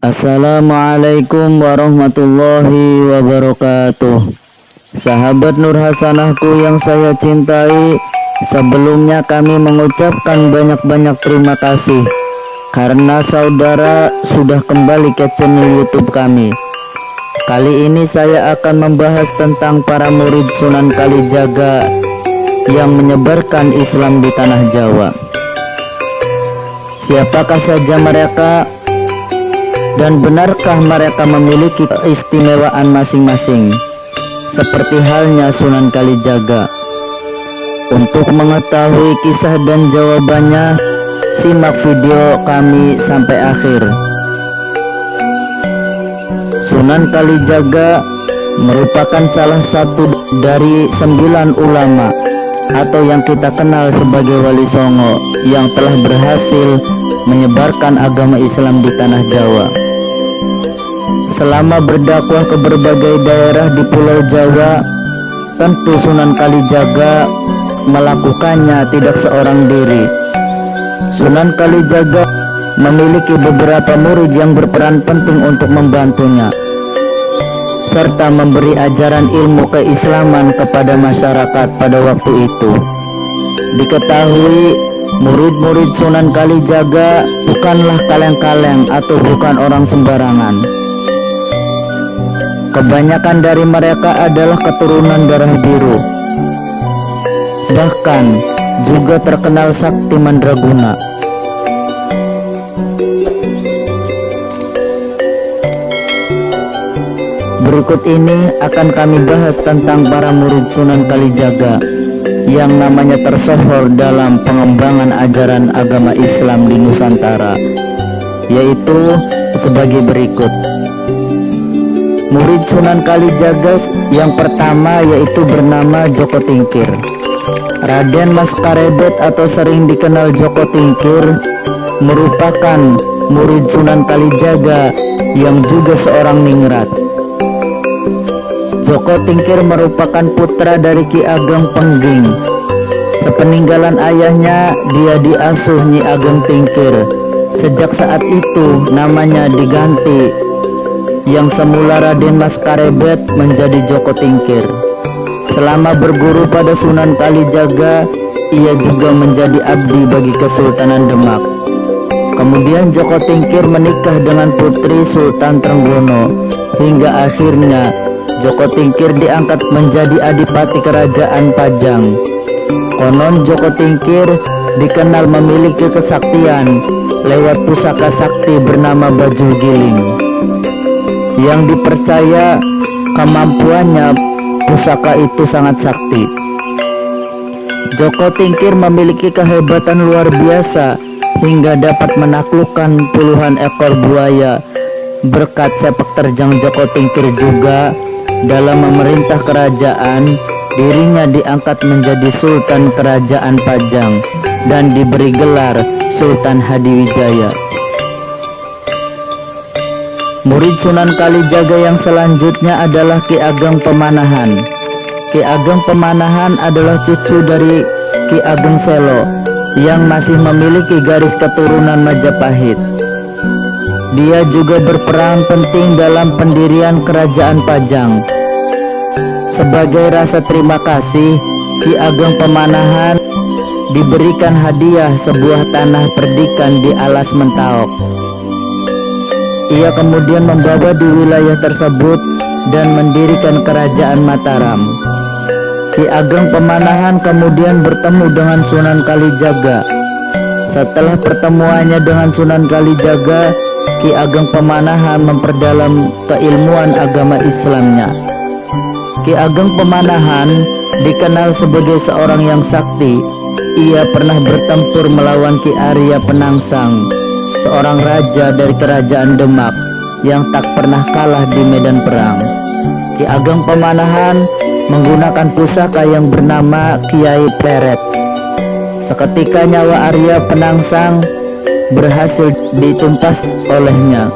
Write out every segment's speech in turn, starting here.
Assalamualaikum warahmatullahi wabarakatuh. Sahabat Nur Hasanahku yang saya cintai, sebelumnya kami mengucapkan banyak-banyak terima kasih karena saudara sudah kembali ke channel YouTube kami. Kali ini saya akan membahas tentang para murid Sunan Kalijaga yang menyebarkan Islam di tanah Jawa. Siapakah saja mereka? Dan benarkah mereka memiliki keistimewaan masing-masing seperti halnya Sunan Kalijaga? Untuk mengetahui kisah dan jawabannya, simak video kami sampai akhir. Sunan Kalijaga merupakan salah satu dari 9 ulama atau yang kita kenal sebagai Wali Songo yang telah berhasil menyebarkan agama Islam di tanah Jawa. Selama berdakwah ke berbagai daerah di Pulau Jawa, tentu Sunan Kalijaga melakukannya tidak seorang diri. Sunan Kalijaga memiliki beberapa murid yang berperan penting untuk membantunya, serta memberi ajaran ilmu keislaman kepada masyarakat pada waktu itu. Diketahui murid-murid Sunan Kalijaga bukanlah kaleng-kaleng atau bukan orang sembarangan. Kebanyakan dari mereka adalah keturunan darah biru, bahkan juga terkenal sakti mandraguna. Berikut ini akan kami bahas tentang para murid Sunan Kalijaga yang namanya tersohor dalam pengembangan ajaran agama Islam di Nusantara, yaitu sebagai berikut. Murid Sunan Kalijaga yang pertama yaitu bernama Joko Tingkir. Raden Mas Karebet atau sering dikenal Joko Tingkir merupakan murid Sunan Kalijaga yang juga seorang ningrat. Joko Tingkir merupakan putra dari Ki Ageng Pengging. Sepeninggalan ayahnya, dia diasuh Nyi Ageng Tingkir. Sejak saat itu namanya diganti, yang semula Raden Mas Karebet menjadi Joko Tingkir. Selama berguru pada Sunan Kalijaga, ia juga menjadi abdi bagi Kesultanan Demak. Kemudian Joko Tingkir menikah dengan putri Sultan Trenggono, hingga akhirnya Joko Tingkir diangkat menjadi adipati kerajaan Pajang. Konon Joko Tingkir dikenal memiliki kesaktian lewat pusaka sakti bernama Bajul Giling, yang dipercaya kemampuannya pusaka itu sangat sakti. Joko Tingkir memiliki kehebatan luar biasa hingga dapat menaklukkan puluhan ekor buaya. Berkat sepak terjang Joko Tingkir juga dalam memerintah kerajaan, dirinya diangkat menjadi Sultan Kerajaan Pajang dan diberi gelar Sultan Hadiwijaya. Murid Sunan Kalijaga yang selanjutnya adalah Ki Ageng Pemanahan. Ki Ageng Pemanahan adalah cucu dari Ki Ageng Selo yang masih memiliki garis keturunan Majapahit. Dia juga berperan penting dalam pendirian Kerajaan Pajang. Sebagai rasa terima kasih, Ki Ageng Pemanahan diberikan hadiah sebuah tanah perdikan di Alas Mentaok. Ia kemudian membawa di wilayah tersebut dan mendirikan Kerajaan Mataram. Ki Ageng Pemanahan kemudian bertemu dengan Sunan Kalijaga. Setelah pertemuannya dengan Sunan Kalijaga, Ki Ageng Pemanahan memperdalam keilmuan agama Islamnya. Ki Ageng Pemanahan dikenal sebagai seorang yang sakti. Ia pernah bertempur melawan Ki Arya Penangsang, seorang raja dari kerajaan Demak yang tak pernah kalah di medan perang. Ki Ageng Pemanahan menggunakan pusaka yang bernama Kiai Pleret. Seketika nyawa Arya Penangsang berhasil ditumpas olehnya.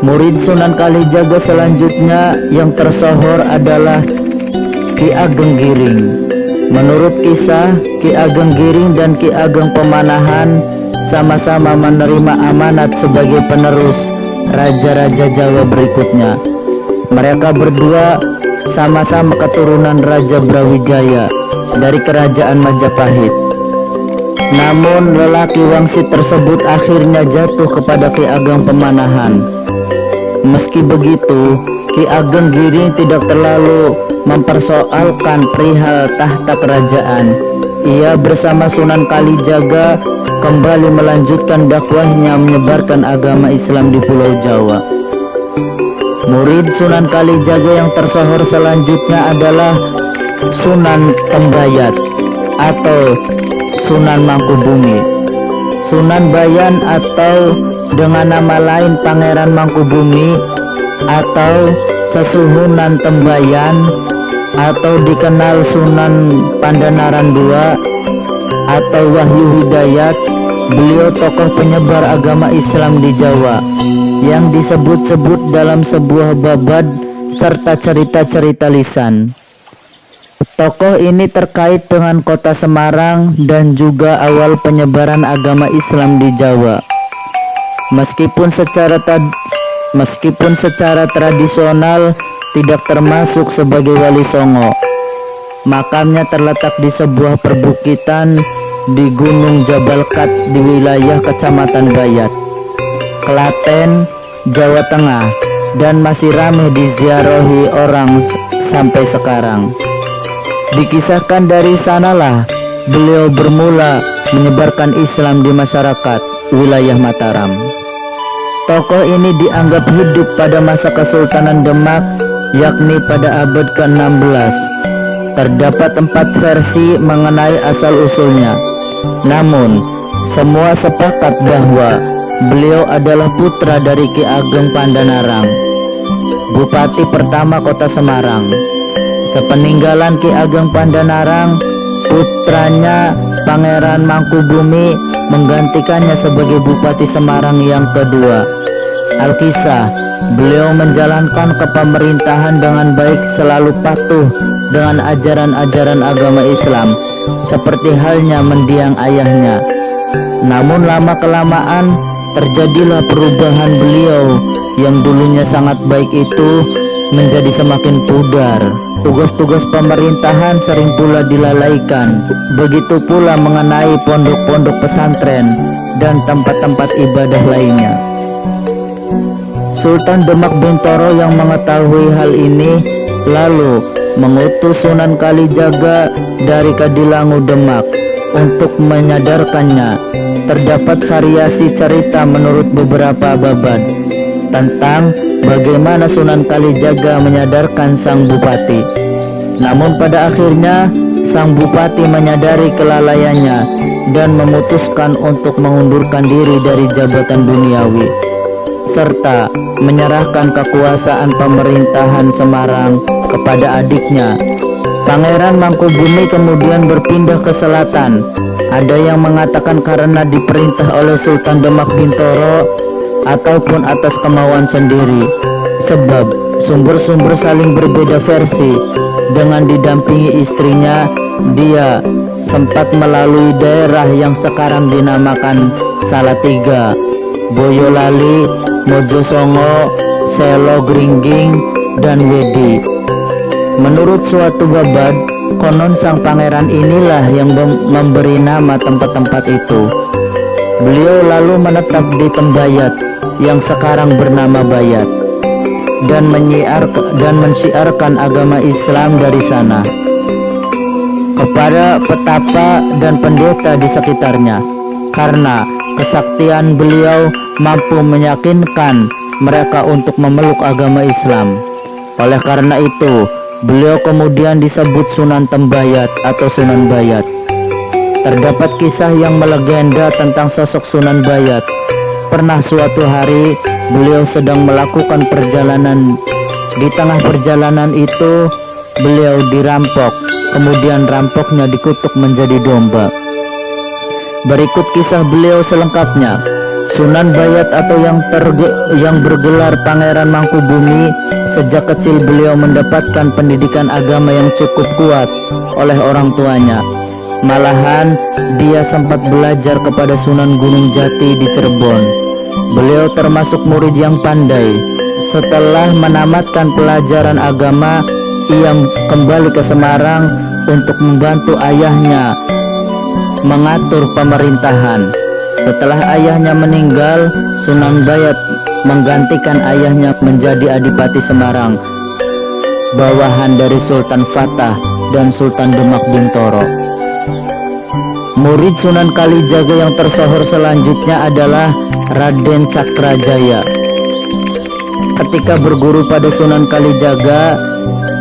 Murid Sunan Kalijaga selanjutnya yang tersohor adalah Ki Ageng Giring. Menurut kisah, Ki Ageng Giring dan Ki Ageng Pemanahan sama-sama menerima amanat sebagai penerus raja-raja Jawa berikutnya. Mereka berdua sama-sama keturunan Raja Brawijaya dari kerajaan Majapahit. Namun lelaki wangsit tersebut akhirnya jatuh kepada Ki Ageng Pemanahan. Meski begitu, Ki Ageng Giring tidak terlalu mempersoalkan perihal tahta kerajaan. Ia bersama Sunan Kalijaga kembali melanjutkan dakwahnya menyebarkan agama Islam di Pulau Jawa. Murid Sunan Kalijaga yang tersohor selanjutnya adalah Sunan Tembayat atau Sunan Mangkubumi. Sunan Bayan atau dengan nama lain Pangeran Mangkubumi atau Sesuhunan Tembayan atau dikenal Sunan Pandanaran II atau Wahyu Hidayat. Beliau tokoh penyebar agama Islam di Jawa yang disebut-sebut dalam sebuah babad serta cerita-cerita lisan. Tokoh ini terkait dengan kota Semarang dan juga awal penyebaran agama Islam di Jawa. Meskipun secara tradisional tidak termasuk sebagai wali songo, makamnya terletak di sebuah perbukitan di Gunung Jabal Kat di wilayah Kecamatan Bayat, Klaten, Jawa Tengah, dan masih ramai diziarahi orang sampai sekarang. Dikisahkan dari sanalah beliau bermula menyebarkan Islam di masyarakat wilayah Mataram. Tokoh ini dianggap hidup pada masa Kesultanan Demak, yakni pada abad ke-16. Terdapat 4 versi mengenai asal-usulnya. Namun, semua sepakat bahwa beliau adalah putra dari Ki Ageng Pandanarang, Bupati pertama Kota Semarang. Sepeninggalan Ki Ageng Pandanarang, putranya Pangeran Mangkubumi menggantikannya sebagai Bupati Semarang yang kedua. Alkisah, beliau menjalankan kepemerintahan dengan baik, selalu patuh dengan ajaran-ajaran agama Islam, seperti halnya mendiang ayahnya. Namun lama-kelamaan terjadilah perubahan beliau yang dulunya sangat baik itu menjadi semakin pudar. Tugas-tugas pemerintahan sering pula dilalaikan. Begitu pula mengenai pondok-pondok pesantren dan tempat-tempat ibadah lainnya. Sultan Demak Bintoro yang mengetahui hal ini lalu mengutus Sunan Kalijaga dari Kadilangu Demak untuk menyadarkannya. Terdapat variasi cerita menurut beberapa babad tentang bagaimana Sunan Kalijaga menyadarkan sang bupati. Namun pada akhirnya sang bupati menyadari kelalaiannya dan memutuskan untuk mengundurkan diri dari jabatan duniawi serta menyerahkan kekuasaan pemerintahan Semarang kepada adiknya. Pangeran Mangkubumi kemudian berpindah ke selatan. Ada yang mengatakan karena diperintah oleh Sultan Demak Bintoro ataupun atas kemauan sendiri, sebab sumber-sumber saling berbeda versi. Dengan didampingi istrinya, dia sempat melalui daerah yang sekarang dinamakan Salatiga, Boyolali, Mojosongo, Selo Gringging, dan Wedi. Menurut suatu babad, konon sang pangeran inilah yang memberi nama tempat-tempat itu. Beliau lalu menetap di Tembayat yang sekarang bernama Bayat dan mensiarkan agama Islam dari sana kepada petapa dan pendeta di sekitarnya. Karena kesaktian beliau mampu meyakinkan mereka untuk memeluk agama Islam. Oleh karena itu, beliau kemudian disebut Sunan Tembayat atau Sunan Bayat. Terdapat kisah yang melegenda tentang sosok Sunan Bayat. Pernah suatu hari beliau sedang melakukan perjalanan. Di tengah perjalanan itu beliau dirampok. Kemudian rampoknya dikutuk menjadi domba. Berikut kisah beliau selengkapnya. Sunan Bayat atau yang bergelar Pangeran Mangkubumi, sejak kecil beliau mendapatkan pendidikan agama yang cukup kuat oleh orang tuanya. Malahan dia sempat belajar kepada Sunan Gunung Jati di Cirebon. Beliau termasuk murid yang pandai. Setelah menamatkan pelajaran agama, ia kembali ke Semarang untuk membantu ayahnya mengatur pemerintahan. Setelah ayahnya meninggal, Sunan Bayat menggantikan ayahnya menjadi Adipati Semarang, bawahan dari Sultan Fatah dan Sultan Demak Bintoro. Murid Sunan Kalijaga yang tersohor selanjutnya adalah Raden Cakrajaya. Ketika berguru pada Sunan Kalijaga,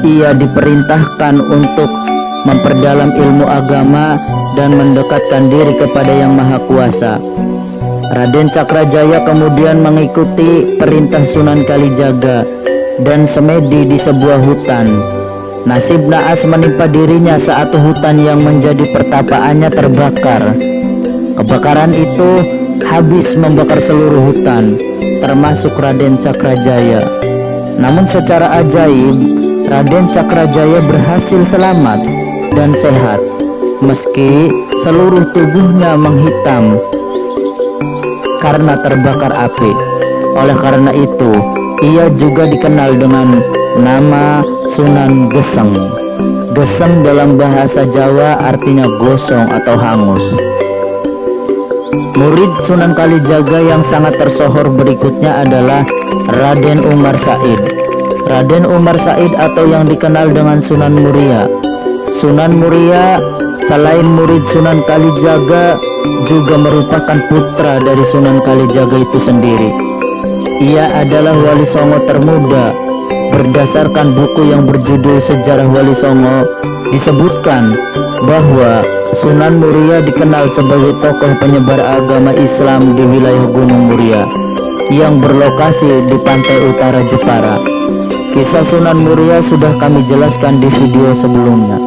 ia diperintahkan untuk memperdalam ilmu agama dan mendekatkan diri kepada Yang Maha Kuasa. Raden Cakrajaya kemudian mengikuti perintah Sunan Kalijaga dan semedi di sebuah hutan. Nasib naas menimpa dirinya saat hutan yang menjadi pertapaannya terbakar. Kebakaran itu habis membakar seluruh hutan, termasuk Raden Cakrajaya. Namun secara ajaib, Raden Cakrajaya berhasil selamat dan sehat, meski seluruh tubuhnya menghitam karena terbakar api. Oleh karena itu, ia juga dikenal dengan nama Sunan Geseng. Geseng dalam bahasa Jawa artinya gosong atau hangus. Murid Sunan Kalijaga yang sangat tersohor berikutnya adalah Raden Umar Said. Raden Umar Said atau yang dikenal dengan Sunan Muria. Sunan Muria selain murid Sunan Kalijaga juga merupakan putra dari Sunan Kalijaga itu sendiri. Ia adalah Wali Songo termuda. Berdasarkan buku yang berjudul Sejarah Wali Songo, disebutkan bahwa Sunan Muria dikenal sebagai tokoh penyebar agama Islam di wilayah Gunung Muria yang berlokasi di pantai utara Jepara. Kisah Sunan Muria sudah kami jelaskan di video sebelumnya.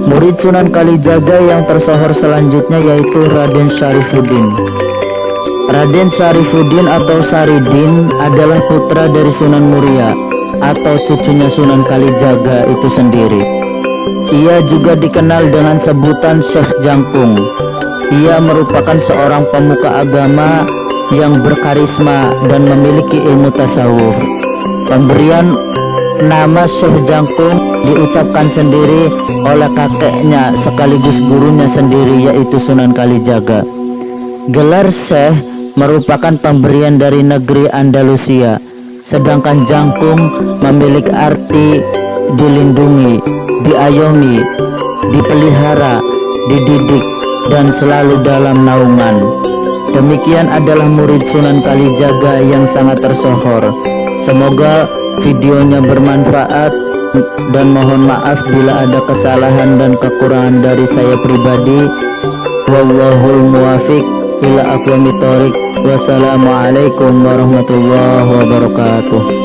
Murid Sunan Kalijaga yang tersohor selanjutnya yaitu Raden Syarifuddin. Raden Syarifuddin atau Saridin adalah putra dari Sunan Muria atau cucunya Sunan Kalijaga itu sendiri. Ia juga dikenal dengan sebutan Syekh Jangkung. Ia merupakan seorang pemuka agama yang berkarisma dan memiliki ilmu tasawuf. Pemberian nama Syekh Jangkung diucapkan sendiri oleh kakeknya sekaligus gurunya sendiri yaitu Sunan Kalijaga. Gelar Syekh merupakan pemberian dari negeri Andalusia, sedangkan Jangkung memiliki arti dilindungi, diayomi, dipelihara, dididik, dan selalu dalam naungan. Demikian adalah murid Sunan Kalijaga yang sangat tersohor. Semoga videonya bermanfaat dan mohon maaf bila ada kesalahan dan kekurangan dari saya pribadi. Wallahul muwafiq ila aqwamit thoriq. Wassalamualaikum warahmatullahi wabarakatuh.